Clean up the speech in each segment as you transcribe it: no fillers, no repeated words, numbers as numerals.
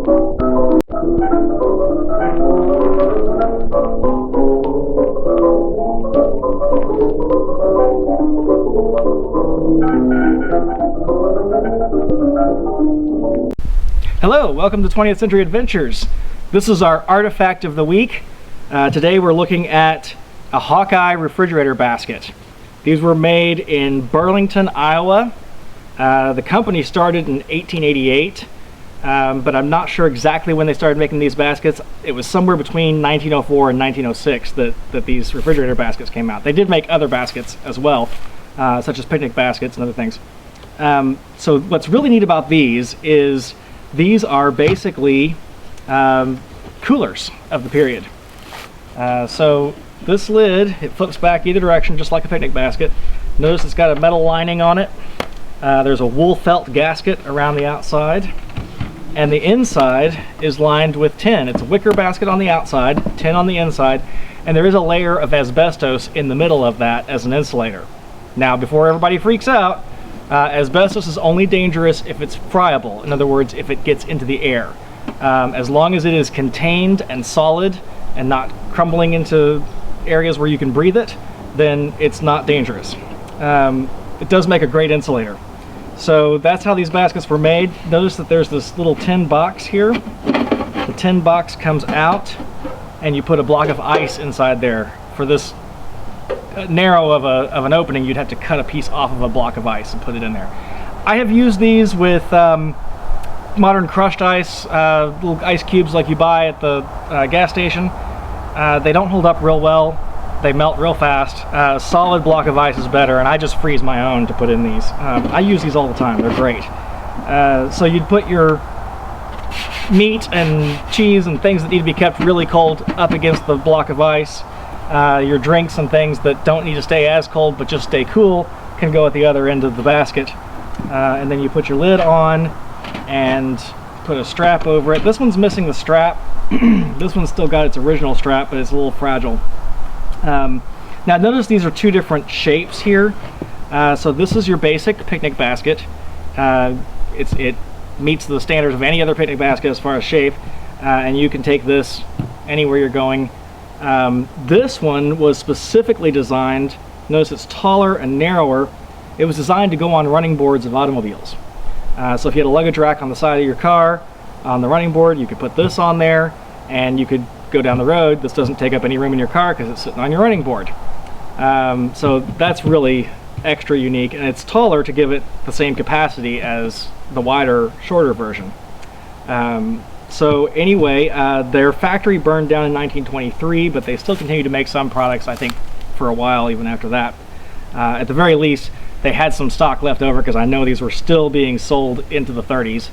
Hello, welcome to 20th Century Adventures. This is our artifact of the week. Today we're looking at a Hawkeye Refrigerator Basket. These were made in Burlington, Iowa. The company started in 1888, but I'm not sure exactly when they started making these baskets. It was somewhere between 1904 and 1906 that these refrigerator baskets came out. They did make other baskets as well, such as picnic baskets and other things. So what's really neat about these is these are basically coolers of the period. So this lid, it flips back either direction just like a picnic basket. Notice it's got a metal lining on it. There's a wool felt gasket around the outside, and the inside is lined with tin. It's a wicker basket on the outside, tin on the inside, and there is a layer of asbestos in the middle of that as an insulator. Now, before everybody freaks out, asbestos is only dangerous if it's friable. In other words, if it gets into the air. As long as it is contained and solid and not crumbling into areas where you can breathe it, then it's not dangerous. It does make a great insulator. So that's how these baskets were made. Notice that there's this little tin box here. The tin box comes out and you put a block of ice inside there. For this narrow of an opening, you'd have to cut a piece off of a block of ice and put it in there. I have used these with modern crushed ice, little ice cubes like you buy at the gas station. They don't hold up real well. They melt real fast. Solid block of ice is better, and I just freeze my own to put in these. I use these all the time. They're great. So you'd put your meat and cheese and things that need to be kept really cold up against the block of ice. Your drinks and things that don't need to stay as cold but just stay cool can go at the other end of the basket. And then you put your lid on and put a strap over it. This one's missing the strap. This one's still got its original strap, but it's a little fragile. Now notice these are two different shapes here. So this is your basic picnic basket. It meets the standards of any other picnic basket as far as shape, and you can take this anywhere you're going. This one was specifically designed, notice it's taller and narrower. It was designed to go on running boards of automobiles. So if you had a luggage rack on the side of your car, on the running board, you could put this on there and you could go down the road. This doesn't take up any room in your car because it's sitting on your running board. So that's really extra unique, and it's taller to give it the same capacity as the wider, shorter version. So anyway, their factory burned down in 1923, but they still continue to make some products, I think, for a while even after that. At the very least, they had some stock left over because I know these were still being sold into the 30s.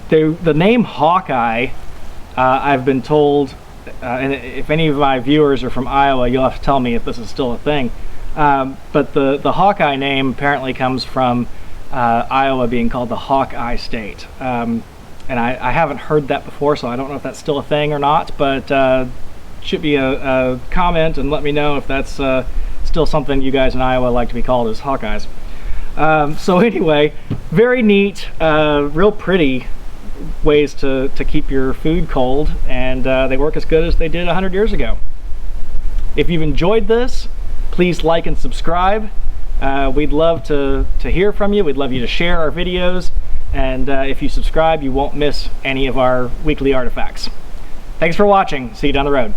The name Hawkeye, I've been told, and if any of my viewers are from Iowa, you'll have to tell me if this is still a thing. But the Hawkeye name apparently comes from Iowa being called the Hawkeye State. And I haven't heard that before, so I don't know if that's still a thing or not, but should be a comment and let me know if that's still something you guys in Iowa like to be called as Hawkeyes. So anyway, very neat, real pretty ways to keep your food cold, and they work as good as they did 100 years ago. If you've enjoyed this, please like and subscribe. We'd love to hear from you. We'd love you to share our videos, and if you subscribe, you won't miss any of our weekly artifacts. Thanks for watching. See you down the road.